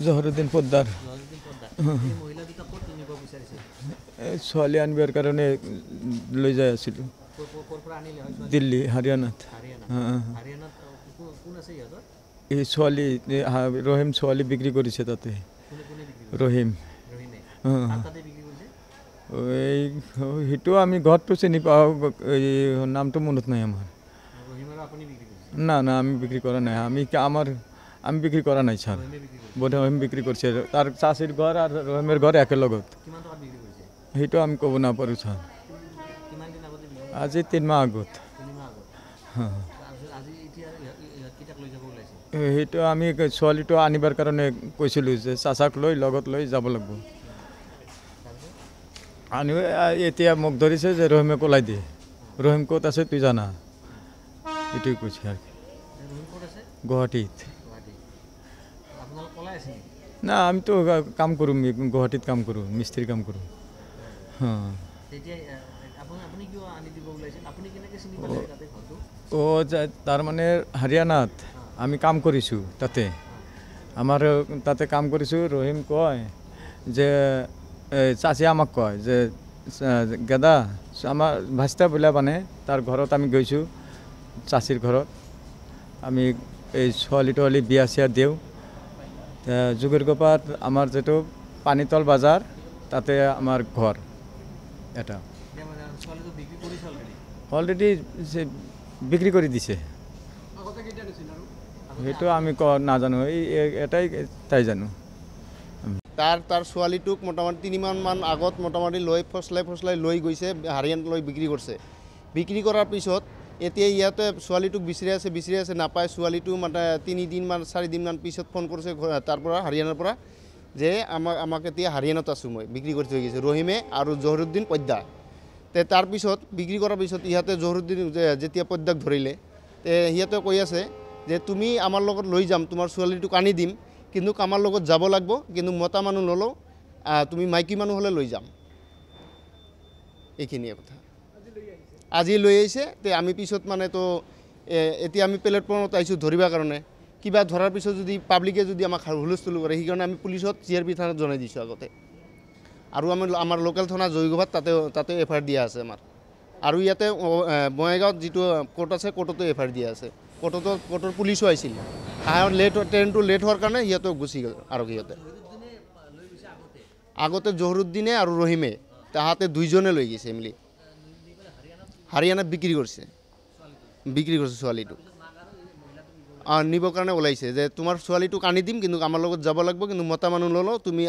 জহৰুদ্দিন পোদ্দাৰ ছোৱালী আনিবৰ কাৰণে লৈ যাই আছিলোঁ দিল্লী হাৰিয়ানাত এই ছোৱালী ৰহিম ছোৱালী বিক্ৰী কৰিছে তাতে ৰহিম এই সেইটো আমি ঘৰটো চিনি পাওঁ এই নামটো মনত নাই আমাৰ না না আমি বিক্ৰী কৰা নাই আমি বিক্ৰী কৰা নাই ছাৰ ৰহিম বিক্ৰী কৰিছে তাৰ চাচীৰ ঘৰ আৰু ৰহিমৰ ঘৰ একেলগত সেইটো আমি ক'ব নাপাৰোঁ ছাৰ আজি 3 মাহ আগত সেইটো আমি ছোৱালীটো আনিবৰ কাৰণে কৈছিলোঁ যে চাচাক লৈ লগত লৈ যাব লাগিব আনি এতিয়া মোক ধৰিছে যে ৰহিমে পলাই দিয়ে ৰহিম ক'ত আছে তুই জানা এইটোৱে কৈছে আৰু গুৱাহাটীত না আমিতো কাম কৰোঁ গুৱাহাটীত কাম কৰোঁ মিস্ত্ৰী কাম কৰোঁ তাৰমানে হাৰিয়ানাত আমি কাম কৰিছোঁ তাতে আমাৰ তাতে কাম কৰিছোঁ ৰহিম কয় যে চাচি আমাক কয় যে গেদা আমাৰ ভাস্তা বোলা মানে তাৰ ঘৰত আমি গৈছোঁ চাচিৰ ঘৰত আমি এই ছোৱালী তোৱালী বিয়া চিয়া দিওঁ জুগিৰগোপাত আমাৰ যিটো পানীতল বাজাৰ তাতে আমাৰ ঘৰ এটা অলৰেডি বিক্ৰী কৰি দিছে সেইটো আমি নাজানো এই এটাই তাই জানো তাৰ ছোৱালীটোক মোটামুটি 3 মাহমান আগত মোটামুটি লৈ ফচলাই লৈ গৈছে হাৰিয়ানাত লৈ বিক্ৰী কৰিছে বিক্ৰী কৰাৰ পিছত এতিয়া ইয়াতে ছোৱালীটোক বিচাৰি আছে নাপায় ছোৱালীটো মানে 3 দিনমান 4 দিনমান পিছত ফোন কৰিছে তাৰ পৰা হাৰিয়ানাৰ পৰা যে আমাক এতিয়া হাৰিয়ানাত আছোঁ মই বিক্ৰী কৰি থৈ গৈছে ৰহিমে আৰু জহৰুদ্দিন পদ্দা তে তাৰপিছত বিক্ৰী কৰাৰ পিছত ইহঁতে জহৰুদ্দিন যেতিয়া পদ্দাক ধৰিলে তে সিহঁতে কৈ আছে যে তুমি আমাৰ লগত লৈ যাম তোমাৰ ছোৱালীটোক আনি দিম কিন্তু আমাৰ লগত যাব লাগিব কিন্তু মতা মানুহ নলওঁ তুমি মাইকী মানুহ হ'লে লৈ যাম এইখিনিয়ে কথা আজি লৈ আহিছে তে আমি পিছত মানে তো এতিয়া আমি প্লেটফৰ্মত আহিছোঁ ধৰিবৰ কাৰণে কিবা ধৰাৰ পিছত যদি পাব্লিকে যদি আমাক হুলস্থুল কৰে সেইকাৰণে আমি পুলিচত CRP থানাত জনাই দিছোঁ আগতে আৰু আমাৰ লোকেল থানা জয়গোভাত তাতে FIR দিয়া আছে আমাৰ আৰু ইয়াতে বঙাইগাঁৱত যিটো কোৰ্ট আছে কোৰ্টতো FIR দিয়া আছে কোৰ্টৰ পুলিচো আহিছিল ট্ৰেইনটো লেট হোৱাৰ কাৰণে সিহঁতে গুচি গ'ল আৰু সিহঁতে আগতে জহৰুদ্দিনে আৰু ৰহিমে তাহাঁতে দুইজনে লৈ গৈছে মিলি হাৰিয়ানাত বিক্ৰী কৰিছে ছোৱালীটো নিবৰ কাৰণে ওলাইছে যে তোমাৰ ছোৱালীটোক আনি দিম কিন্তু আমাৰ লগত যাব লাগিব কিন্তু মতা মানুহ নলওঁ তুমি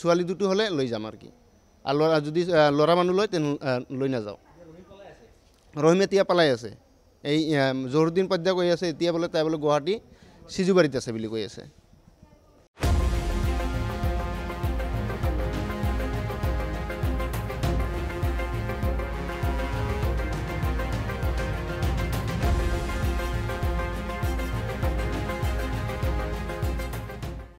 ছোৱালী দুটো হ'লে লৈ যাম আৰু কি আৰু যদি ল'ৰা মানুহ লয় তেনে লৈ নাযাওঁ ৰহিম এতিয়া পলাই আছে এই জহৰুদ্দিন পদ্দা কৈ আছে এতিয়া বোলে তাই বোলে গুৱাহাটী সিজুবাৰীত আছে বুলি কৈ আছে